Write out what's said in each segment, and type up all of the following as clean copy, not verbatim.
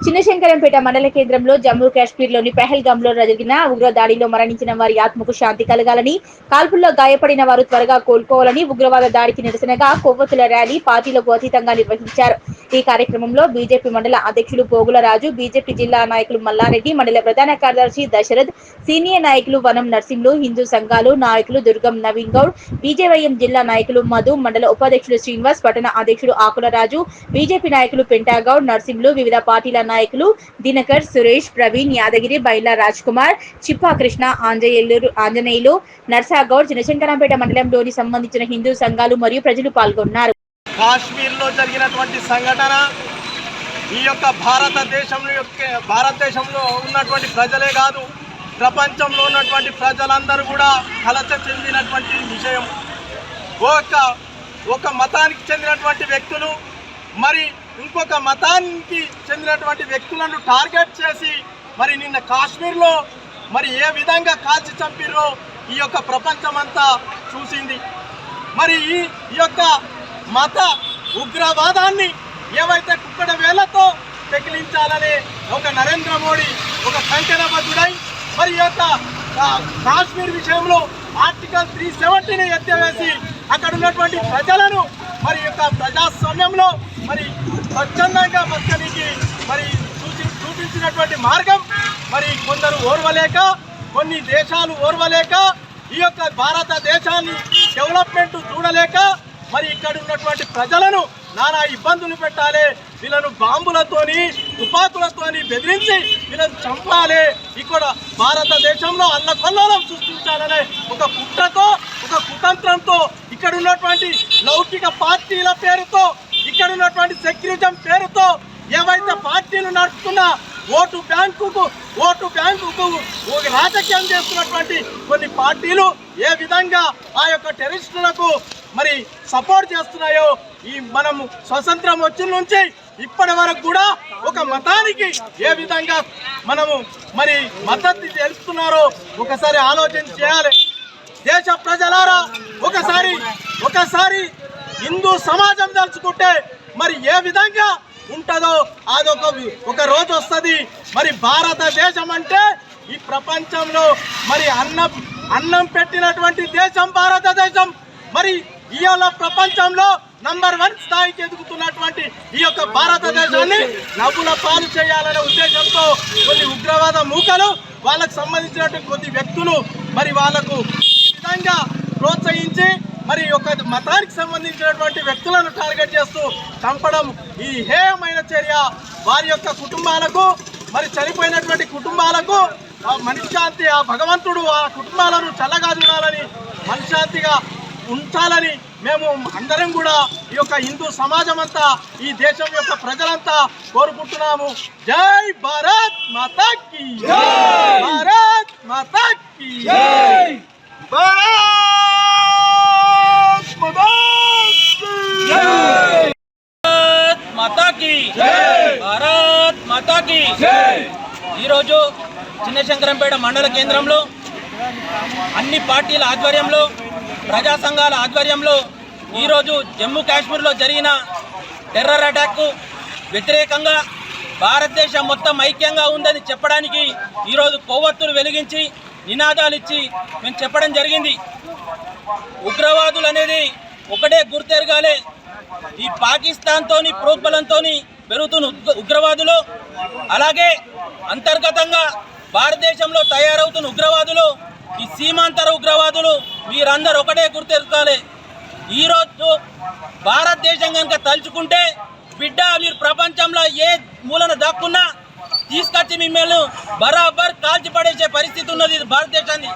చిన్నశంకరంపేట మండల కేంద్రంలో జమ్మూ కాశ్మీర్లోని పెహల్గాంలో జరిగిన ఉగ్రదాడిలో మరణించిన వారి ఆత్మకు శాంతి కలగాలని, కాల్పుల్లో గాయపడిన వారు త్వరగా కోలుకోవాలని ఉగ్రవాద దాడికి నిరసనగా కొవ్వొత్తుల ర్యాలీ పార్టీలకు అతీతంగా నిర్వహించారు. ఈ కార్యక్రమంలో బీజేపీ మండల అధ్యక్షులు పోగులరాజు, బీజేపీ జిల్లా నాయకులు మల్లారెడ్డి, మండల ప్రధాన కార్యదర్శి దశరథ్, సీనియర్ నాయకులు వనం నర్సింహులు, హిందూ సంఘాలు నాయకులు దుర్గం నవీన్ గౌడ్, బీజేవైఎం జిల్లా నాయకులు మధు, మండల ఉపాధ్యక్షులు శ్రీనివాస్, పట్టణ అధ్యక్షుడు ఆకులరాజు, బీజేపీ నాయకులు పెంటాగౌడ్, నర్సింహులు, వివిధ పార్టీల నాయకులు దినకర్, సురేష్, ప్రవీణ్, యాదగిరి, బైలా రాజ్ కుమార్, చిప్పా కృష్ణ, ఆంజనేయులు, నర్సాగౌడ్, చిన్నశంకరంపేట మండలంలోని సంబంధించిన హిందూ సంఘాలు మరియు ప్రజలు పాల్గొన్నారు. కాశ్మీర్లో జరిగినటువంటి సంఘటన ఈ యొక్క భారతదేశంలో ఉన్నటువంటి ప్రజలే కాదు, ప్రపంచంలో ఉన్నటువంటి ప్రజలందరూ కూడా కలత చెందినటువంటి విషయం. ఒక మతానికి చెందినటువంటి వ్యక్తులు మరి ఇంకొక మతానికి చెందినటువంటి వ్యక్తులను టార్గెట్ చేసి మరి నిన్న కాశ్మీర్లో మరి ఏ విధంగా కాల్చి చంపిర్రో ఈ యొక్క ప్రపంచమంతా చూసింది. మరి ఈ యొక్క మత ఉగ్రవాదాన్ని ఏవైతే కుక్కడ వేళ్లతో పెకిలించాలనే ఒక నరేంద్ర మోడీ ఒక కంకణబద్ధుడై మరి ఈ యొక్క కాశ్మీర్ విషయంలో ఆర్టికల్ 370ని ఎత్తివేసి అక్కడ ఉన్నటువంటి ప్రజలను మరి యొక్క ప్రజాస్వామ్యంలో మరి స్వచ్ఛందంగా బతకడానికి మరి చూపించినటువంటి మార్గం మరి కొందరు ఓర్వలేక, కొన్ని దేశాలు ఓర్వలేక, ఈ యొక్క భారతదేశాన్ని డెవలప్మెంట్ చూడలేక మరి ఇక్కడ ఉన్నటువంటి ప్రజలను నానా ఇబ్బందులు పెట్టాలి, వీళ్ళను బాంబులతోని తుపాకులతోని బెదిరించి వీళ్ళను చంపాలి, ఇక్కడ భారతదేశంలో అల్లకొల్లోలం సృష్టించాలనే ఒక కుట్రతో, ఒక కుతంత్రంతో ఇక్కడ ఉన్నటువంటి లౌకిక పార్టీల పేరుతో, ఇక్కడ ఉన్నటువంటి సెక్యురిజం పేరుతో ఏవైతే పార్టీలు నడుపుతున్న ఓటు బ్యాంకుకు రాజకీయం చేస్తున్నటువంటి కొన్ని పార్టీలు ఏ విధంగా ఆ యొక్క టెర్రరిస్టులకు మరి సపోర్ట్ చేస్తున్నాయో, ఈ మనము స్వతంత్రం వచ్చిన నుంచి ఇప్పటి వరకు కూడా ఒక మతానికి ఏ విధంగా మనము మరి మద్దతు తెలుపుతున్నారో ఒకసారి ఆలోచన చేయాలి. దేశ ప్రజలారా ఒకసారి హిందూ సమాజం తలుచుకుంటే మరి ఏ విధంగా ఉంటుందో ఒక రోజు వస్తుంది. మరి భారతదేశం అంటే ఈ ప్రపంచంలో మరి అన్నం పెట్టినటువంటి దేశం భారతదేశం. మరి ఇవాళ ప్రపంచంలో నంబర్ 1 స్థాయికి ఎదుగుతున్నటువంటి ఈ యొక్క భారతదేశాన్ని నవ్వుల పాలు చేయాలనే ఉద్దేశంతో కొన్ని ఉగ్రవాద మూకలు, వాళ్ళకు సంబంధించినటువంటి కొద్ది వ్యక్తులు మరి వాళ్ళకు ఈ విధంగా ప్రోత్సహించి మరి ఒక మతానికి సంబంధించినటువంటి వ్యక్తులను టార్గెట్ చేస్తూ చంపడం ఈ హేయమైన చర్య. వారి యొక్క కుటుంబాలకు మరి చనిపోయినటువంటి కుటుంబాలకు మనశ్శాంతి, ఆ భగవంతుడు ఆ కుటుంబాలను చల్లగా చూడాలని, మనశ్శాంతిగా ఉంచాలని మేము అందరం కూడా ఈ యొక్క హిందూ సమాజం అంతా, ఈ దేశం యొక్క ప్రజలంతా కోరుకుంటున్నాము. జై భారత్ మాతా కీ జై, భారత్ మాతా కీ జై, భారత్ మాతా కీ జై, భారత్ మాతా కీ జై. ఈరోజు చిన్నశంకరంపేట మండల కేంద్రంలో అన్ని పార్టీల ఆధ్వర్యంలో, ప్రజా సంఘాల ఆధ్వర్యంలో ఈరోజు జమ్మూ కాశ్మీర్లో జరిగిన టెర్రర్ అటాక్కు వ్యతిరేకంగా భారతదేశం మొత్తం ఐక్యంగా ఉందని చెప్పడానికి ఈరోజు కొవ్వొత్తులు వెలిగించి నినాదాలు ఇచ్చి మేము చెప్పడం జరిగింది. ఉగ్రవాదులు అనేది ఒకటే గుర్తెరగాలి. ఈ పాకిస్తాన్తోని ప్రోద్బలంతో పెరుగుతున్న ఉగ్రవాదులు, అలాగే అంతర్గతంగా భారతదేశంలో తయారవుతున్న ఉగ్రవాదులు, ఈ సీమాంతర ఉగ్రవాదులు, మీరందరూ ఒకటే గుర్తెరగాలి. ఈరోజు భారతదేశం కనుక తలుచుకుంటే బిడ్డ మీరు ప్రపంచంలో ఏ మూలన దాక్కున్నా తీసుకొచ్చి మిమ్మల్ని బరాబర్ కాల్చి పడేసే పరిస్థితి ఉన్నది భారతదేశాన్ని.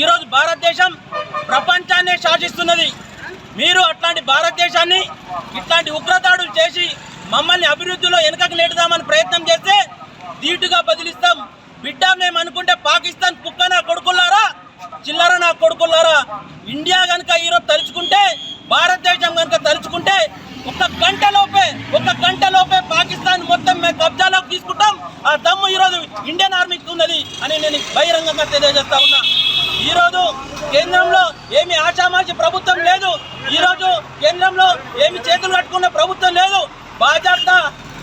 ఈరోజు భారతదేశం ప్రపంచాన్నే శాసిస్తున్నది. మీరు అట్లాంటి భారతదేశాన్ని ఇట్లాంటి ఉగ్రదాడులు చేసి మమ్మల్ని అభివృద్ధిలో వెనుకకు నెట్టుదామని ప్రయత్నం చేస్తే ధీటుగా బదిలిస్తాం. బిడ్డ మేము అనుకుంటే పాకిస్తాన్ కుక్క నా కొడుకులారా, చిల్లర నా కొడుకులారా, ఇండియా కనుక ఈరోజు తలుచుకుంటే, భారతదేశం కనుక తలుచుకుంటే ఒక గంట లోపే పాకిస్తాన్ మొత్తం మేము కబ్జాలోకి తీసుకుంటాం. ఆ దమ్ము ఈరోజు ఇండియన్ ఆర్మీకి ఉన్నది అని నేను బహిరంగంగా తెలియజేస్తా ఉన్నా. ఈరోజు కేంద్రంలో ఏమి ఆషామాషి ప్రభుత్వం లేదు. ఈరోజు కేంద్రంలో ఏమి చేతులు కట్టుకున్న ప్రభుత్వం లేదు. బాజాప్తా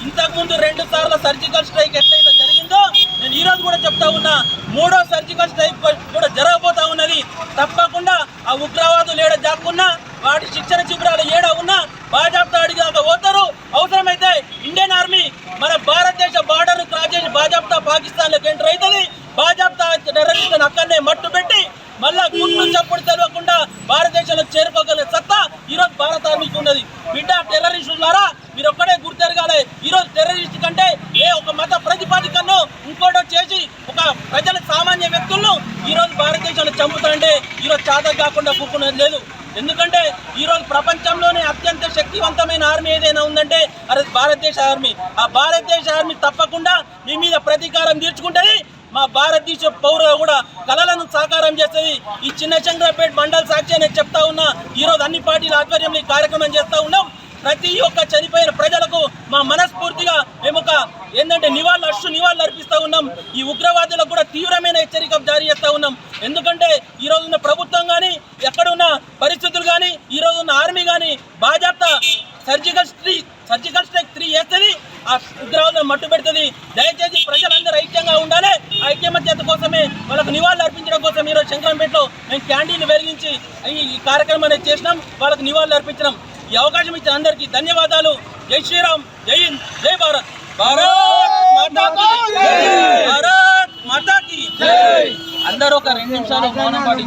ఇంతకుముందు 2 సార్లు సర్జికల్ సర్జికల్ స్ట్రైక్ ఎట్లయితే జరిగిందో నేను ఈ రోజు కూడా చెప్తా ఉన్నా, మూడో సర్జికల్ స్ట్రైక్ కూడా జరగబోతా ఉన్నది. తప్పకుండా ఆ ఉగ్రవాదులు ఏడ దాక్కున్నా, వాటి శిక్షణ శిబిరాలు ఏడ ఉన్నా బాజాప్తా అడిగాక పోతారు. అవసరమైతే ఇండియన్ ఆర్మీ మన భారతదేశ బార్డర్ క్రాస్ చేసి బాజాప్తా పాకిస్తాన్లోకి ఎంటర్ అవుతుంది. బాజాప్తా టెర్రరిస్టులను అక్కడనే మట్టు పెట్టి మళ్ళా గుండు చప్పుడు తెలియకుండా భారతదేశంలో చేరుకోగల సత్తా ఈరోజు భారత ఆర్మీకి ఉన్నది. బిడ్డ టెర్రరిస్టులారా, మీరు ఒక్కడే గుర్తెరగాలి. ఈరోజు టెర్రరిస్ట్ కంటే ఒక మత ప్రతిపాదికను ఇంకోటో చేసి ఒక ప్రజల సామాన్య వ్యక్తులను ఈరోజు భారతదేశంలో చంపుతాంటే ఈరోజు చాత కాకుండా కూకునేది లేదు. ఎందుకంటే ఈరోజు ప్రపంచంలోనే అత్యంత శక్తివంతమైన ఆర్మీ ఏదైనా ఉందంటే అది భారతదేశ ఆర్మీ. ఆ భారతదేశ ఆర్మీ తప్పకుండా మీ మీద ప్రతీకారం తీర్చుకుంటుంది. మా భారతదేశ పౌరులు కూడా కళలను సాకారం చేస్తుంది. ఈ చిన్నశంకరంపేట మండల సాక్షి నేను చెప్తా ఉన్నా, ఈరోజు అన్ని పార్టీల ఆధ్వర్యంలో ఈ కార్యక్రమం చేస్తూ ఉన్నాం. ప్రతి ఒక్క చనిపోయిన ప్రజలకు మా మనస్ఫూర్తిగా మేము ఒక ఏంటంటే నివాళులు అర్పిస్తూ ఉన్నాం. ఈ ఉగ్రవాదులకు కూడా తీవ్రమైన హెచ్చరిక జారీ చేస్తూ ఉన్నాం. ఎందుకంటే ఈ రోజు ఉన్న ప్రభుత్వం కానీ, ఎక్కడున్న పరిస్థితులు కానీ, ఈ రోజు ఉన్న ఆర్మీ కానీ బాజాప్తా సర్జికల్ స్ట్రైక్ 3 చేస్తుంది. ఆ ఉగ్రవాదులను మట్టు పెడుతుంది. దయచేసి ప్రజలందరూ ఐక్యంగా ఉండాలి. ఆ ఐక్యమత్యత కోసమే వాళ్ళకు నివాళులు అర్పించడం కోసం ఈరోజు శంకరంపేటలో మేము క్యాంటీన్లు వెలిగించి ఈ కార్యక్రమాన్ని చేసినాం. వాళ్ళకు నివాళులు అర్పించడం. ఈ అవకాశం ఇచ్చిన అందరికీ ధన్యవాదాలు. జై శ్రీరామ్, జై హింద్, జై భారత్. భారత్ మాతాకి అందరూ ఒక 2 నిమిషాలు మౌనం పాటి